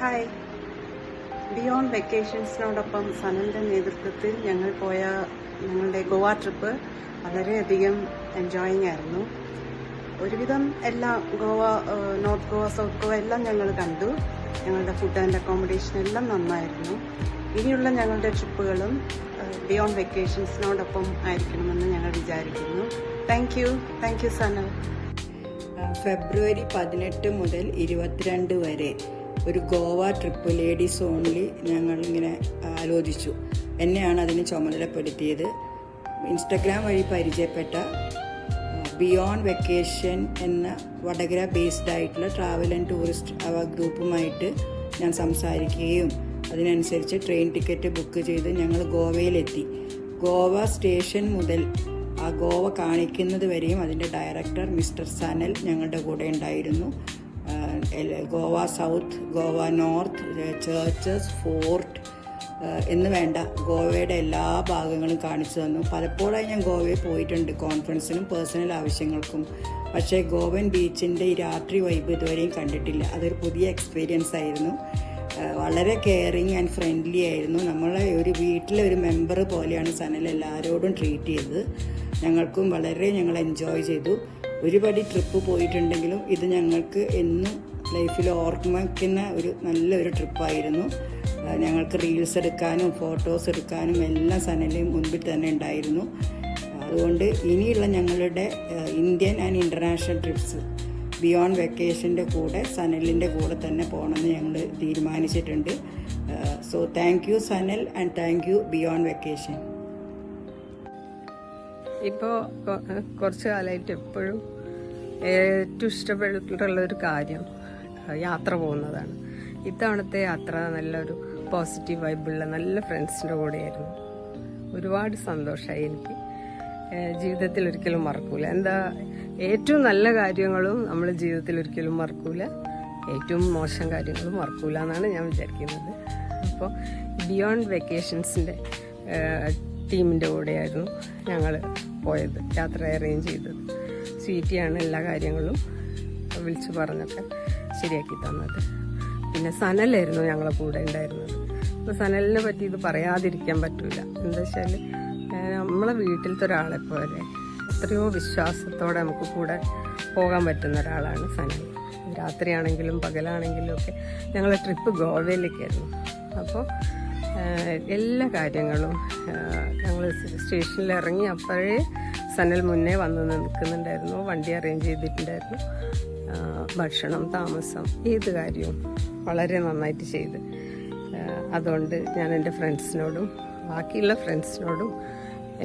Hi. Beyond വെക്കേഷൻസിനോടൊപ്പം സനലിൻ്റെ നേതൃത്വത്തിൽ ഞങ്ങൾ പോയ ഞങ്ങളുടെ ഗോവ ട്രിപ്പ് വളരെയധികം എൻജോയിങ് ആയിരുന്നു. ഒരുവിധം എല്ലാം നോർത്ത് ഗോവ, സൗത്ത് ഗോവ എല്ലാം ഞങ്ങൾ കണ്ടു. ഞങ്ങളുടെ ഫുഡ് ആൻഡ് അക്കോമഡേഷൻ എല്ലാം നന്നായിരുന്നു. ഇനിയുള്ള ഞങ്ങളുടെ ട്രിപ്പുകളും ബിയോണ്ട് വെക്കേഷൻസിനോടൊപ്പം ആയിരിക്കണമെന്ന് ഞങ്ങൾ വിചാരിക്കുന്നു. Thank you Sanal. ഫെബ്രുവരി 18 മുതൽ 22 വരെ ഒരു ഗോവ ട്രിപ്പ് ലേഡീസ് ഓൺലി ഞങ്ങളിങ്ങനെ ആലോചിച്ചു. എന്നെയാണ് അതിന് ചുമതലപ്പെടുത്തിയത്. ഇൻസ്റ്റഗ്രാം വഴി പരിചയപ്പെട്ട ബിയോണ്ട് വെക്കേഷൻ എന്ന വടകര ബേസ്ഡ് ആയിട്ടുള്ള ട്രാവൽ ആൻഡ് ടൂറിസ്റ്റ് ഗ്രൂപ്പുമായിട്ട് ഞാൻ സംസാരിക്കുകയും അതിനനുസരിച്ച് ട്രെയിൻ ടിക്കറ്റ് ബുക്ക് ചെയ്ത് ഞങ്ങൾ ഗോവയിലെത്തി. ഗോവ സ്റ്റേഷൻ മുതൽ ആ ഗോവ കാണിക്കുന്നത് വരെയും അതിൻ്റെ ഡയറക്ടർ മിസ്റ്റർ സനൽ ഞങ്ങളുടെ കൂടെ ഉണ്ടായിരുന്നു. Goa south, Goa north, churches, fort എന്ന് വേണ്ട ഗോവയുടെ എല്ലാ ഭാഗങ്ങളും കാണിച്ചു തന്നു. പലപ്പോഴായി ഞാൻ ഗോവയിൽ പോയിട്ടുണ്ട് കോൺഫറൻസിനും പേഴ്സണൽ ആവശ്യങ്ങൾക്കും. പക്ഷേ ഗോവൻ ബീച്ചിൻ്റെ ഈ രാത്രി വൈബ് ഇതുവരെയും കണ്ടിട്ടില്ല. അതൊരു പുതിയ എക്സ്പീരിയൻസ് ആയിരുന്നു. വളരെ കെയറിങ് ആൻഡ് ഫ്രണ്ട്ലി ആയിരുന്നു. നമ്മളെ ഒരു വീട്ടിലെ ഒരു മെമ്പർ പോലെയാണ് സനൽ എല്ലാവരോടും ട്രീറ്റ് ചെയ്തത്. ഞങ്ങൾക്കും ഞങ്ങൾ എൻജോയ് ചെയ്തു. ഒരുപടി ട്രിപ്പ് പോയിട്ടുണ്ടെങ്കിലും ഇത് ഞങ്ങൾക്ക് എന്നും ലൈഫിൽ ഓർമ്മിക്കുന്ന നല്ലൊരു ട്രിപ്പായിരുന്നു. ഞങ്ങൾക്ക് റീൽസ് എടുക്കാനും ഫോട്ടോസ് എടുക്കാനും എല്ലാം സനലിന് മുൻപിൽ തന്നെ ഉണ്ടായിരുന്നു. അതുകൊണ്ട് ഇനിയുള്ള ഞങ്ങളുടെ Indian and international trips Beyond വെക്കേഷൻ്റെ കൂടെ സനലിൻ്റെ കൂടെ തന്നെ പോകണമെന്ന് ഞങ്ങൾ തീരുമാനിച്ചിട്ടുണ്ട്. So thank you Sanal and thank you Beyond Vacation. ഇപ്പോൾ കുറച്ച് കാലമായിട്ട് എപ്പോഴും ഏറ്റവും ഇഷ്ടപ്പെട്ടിട്ടുള്ളൊരു കാര്യം യാത്ര പോകുന്നതാണ്. ഇത്തവണത്തെ യാത്ര നല്ലൊരു പോസിറ്റീവ് വൈബുള്ള നല്ല ഫ്രണ്ട്സിൻ്റെ കൂടെയായിരുന്നു. ഒരുപാട് സന്തോഷമായി. എനിക്ക് ജീവിതത്തിൽ ഒരിക്കലും മറക്കൂല. ഏറ്റവും നല്ല കാര്യങ്ങളും നമ്മൾ ജീവിതത്തിൽ ഒരിക്കലും മറക്കൂല, ഏറ്റവും മോശം കാര്യങ്ങളും മറക്കൂല എന്നാണ് ഞാൻ വിചാരിക്കുന്നത്. അപ്പോൾ ബിയോണ്ട് വെക്കേഷൻസിൻ്റെ ടീമിൻ്റെ കൂടെയായിരുന്നു ഞങ്ങൾ പോയത്, യാത്ര അറേഞ്ച് ചെയ്തത്. സ്വീറ്റിയാണ് എല്ലാ കാര്യങ്ങളും വിളിച്ചു പറഞ്ഞൊക്കെ ശരിയാക്കി തന്നത്. പിന്നെ സനലായിരുന്നു ഞങ്ങളെ കൂടെ ഉണ്ടായിരുന്നത്. അപ്പോൾ സനലിനെ പറ്റി ഇത് പറയാതിരിക്കാൻ പറ്റില്ല. എന്താ വെച്ചാൽ നമ്മളെ വീട്ടിലത്തെ ഒരാളെ പോലെ എത്രയോ വിശ്വാസത്തോടെ നമുക്ക് കൂടെ പോകാൻ പറ്റുന്ന ഒരാളാണ് സനൽ. രാത്രിയാണെങ്കിലും പകലാണെങ്കിലും ഒക്കെ ഞങ്ങളെ ട്രിപ്പ് ഗോവയിലേക്കായിരുന്നു. അപ്പോൾ എല്ലാ കാര്യങ്ങളും ഞങ്ങൾ സ്റ്റേഷനിൽ ഇറങ്ങി അപ്പോഴേ സനൽ മുന്നേ വന്ന് നിൽക്കുന്നുണ്ടായിരുന്നു. വണ്ടി അറേഞ്ച് ചെയ്തിട്ടുണ്ടായിരുന്നു. ഭക്ഷണം, താമസം, ഏത് കാര്യവും വളരെ നന്നായിട്ട് ചെയ്ത്. അതുകൊണ്ട് ഞാൻ എൻ്റെ ഫ്രണ്ട്സിനോടും ബാക്കിയുള്ള ഫ്രണ്ട്സിനോടും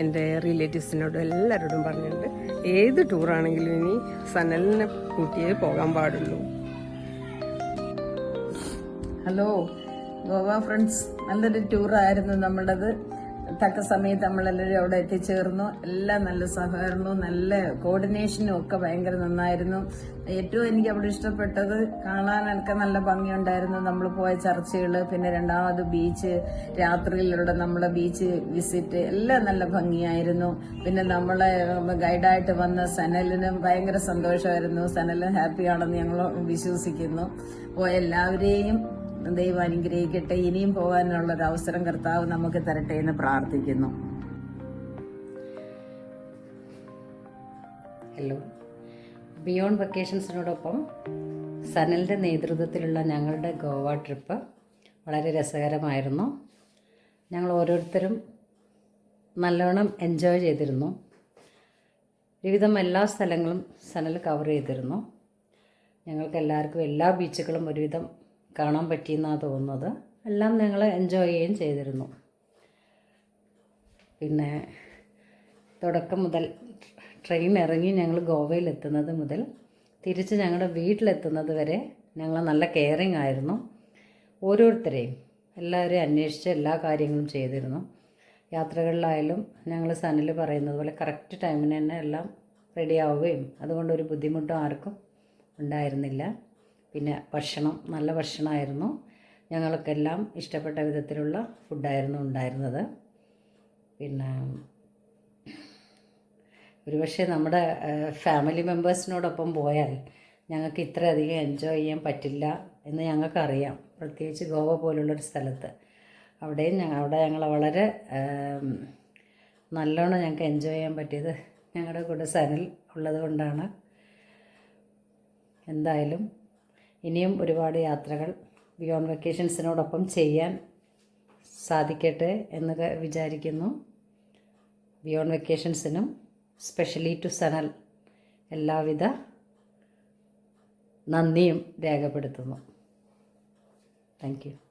എൻ്റെ റിലേറ്റീവ്സിനോടും എല്ലാവരോടും പറഞ്ഞിട്ടുണ്ട്, ഏത് ടൂറാണെങ്കിലും ഇനി സനലിനെ കൂട്ടിയേ പോകാൻ പാടുള്ളൂ. ഹലോ ഗോവ ഫ്രണ്ട്സ്, നല്ലൊരു ടൂറായിരുന്നു നമ്മുടേത്. തക്ക സമയത്ത് നമ്മളെല്ലാവരും അവിടെ എത്തിച്ചേർന്നു. എല്ലാം നല്ല സഹകരണവും നല്ല കോർഡിനേഷനും ഒക്കെ ഭയങ്കര നന്നായിരുന്നു. ഏറ്റവും എനിക്ക് അവിടെ ഇഷ്ടപ്പെട്ടത് കാണാനൊക്കെ നല്ല ഭംഗിയുണ്ടായിരുന്നു. നമ്മൾ പോയ ചർച്ചുകൾ, പിന്നെ രണ്ടാമത് ബീച്ച്, രാത്രിയിലുള്ള നമ്മളെ ബീച്ച് വിസിറ്റ് എല്ലാം നല്ല ഭംഗിയായിരുന്നു. പിന്നെ നമ്മളെ ഗൈഡായിട്ട് വന്ന സനലിനും ഭയങ്കര സന്തോഷമായിരുന്നു. സനലും ഹാപ്പിയാണെന്ന് ഞങ്ങൾ വിശ്വസിക്കുന്നു. പോയ എല്ലാവരെയും ദൈവം അനുഗ്രഹിക്കട്ടെ. ഇനിയും പോകാനുള്ളൊരു അവസരം കർത്താവ് നമുക്ക് തരട്ടെ എന്ന് പ്രാർത്ഥിക്കുന്നു. ഹലോ. ബിയോണ്ട് വെക്കേഷൻസിനോടൊപ്പം സനലിൻ്റെ നേതൃത്വത്തിലുള്ള ഞങ്ങളുടെ ഗോവ ട്രിപ്പ് വളരെ രസകരമായിരുന്നു. ഞങ്ങൾ ഓരോരുത്തരും നല്ലോണം എൻജോയ് ചെയ്തിരുന്നു. വിവിധം എല്ലാ സ്ഥലങ്ങളും സനൽ കവർ ചെയ്തിരുന്നു. ഞങ്ങൾക്ക് എല്ലാവർക്കും എല്ലാ ബീച്ചുകളും ഒരുവിധം കാണാൻ പറ്റിയെന്നാണ് തോന്നുന്നത്. എല്ലാം ഞങ്ങൾ എൻജോയ് ചെയ്യുകയും ചെയ്തിരുന്നു. പിന്നെ തുടക്കം മുതൽ ട്രെയിൻ ഇറങ്ങി ഞങ്ങൾ ഗോവയിലെത്തുന്നത് മുതൽ തിരിച്ച് ഞങ്ങളുടെ വീട്ടിലെത്തുന്നത് വരെ ഞങ്ങൾ നല്ല കെയറിങ് ആയിരുന്നു. ഓരോരുത്തരെയും എല്ലാവരെയും അന്വേഷിച്ച് എല്ലാ കാര്യങ്ങളും ചെയ്തിരുന്നു. യാത്രകളിലായാലും ഞങ്ങൾ സനൽ പറയുന്നത് പോലെ കറക്റ്റ് ടൈമിന് തന്നെ എല്ലാം റെഡിയാവുകയും അതുകൊണ്ടൊരു ബുദ്ധിമുട്ടും ആർക്കും ഉണ്ടായിരുന്നില്ല. പിന്നെ ഭക്ഷണം നല്ല ഭക്ഷണമായിരുന്നു. ഞങ്ങൾക്കെല്ലാം ഇഷ്ടപ്പെട്ട വിധത്തിലുള്ള ഫുഡായിരുന്നു ഉണ്ടായിരുന്നത്. പിന്നെ ഒരുപക്ഷെ നമ്മുടെ ഫാമിലി മെമ്പേഴ്സിനോടൊപ്പം പോയാൽ ഞങ്ങൾക്ക് ഇത്രയധികം എൻജോയ് ചെയ്യാൻ പറ്റില്ല എന്ന് ഞങ്ങൾക്കറിയാം. പ്രത്യേകിച്ച് ഗോവ പോലുള്ളൊരു സ്ഥലത്ത്. അവിടെ ഞങ്ങൾ വളരെ നല്ലോണം ഞങ്ങൾക്ക് എൻജോയ് ചെയ്യാൻ പറ്റിയത് ഞങ്ങളുടെ കൂടെ സനൽ ഉള്ളത് കൊണ്ടാണ്. എന്തായാലും ഇനിയും ഒരുപാട് യാത്രകൾ ബിയോണ്ട് വെക്കേഷൻസിനോടൊപ്പം ചെയ്യാൻ സാധിക്കട്ടെ എന്ന് വിചാരിക്കുന്നു. ബിയോണ്ട് വെക്കേഷൻസിനും സ്പെഷ്യലി ടു സനൽ എല്ലാവിധ നന്ദിയും രേഖപ്പെടുത്തുന്നു. Thank you.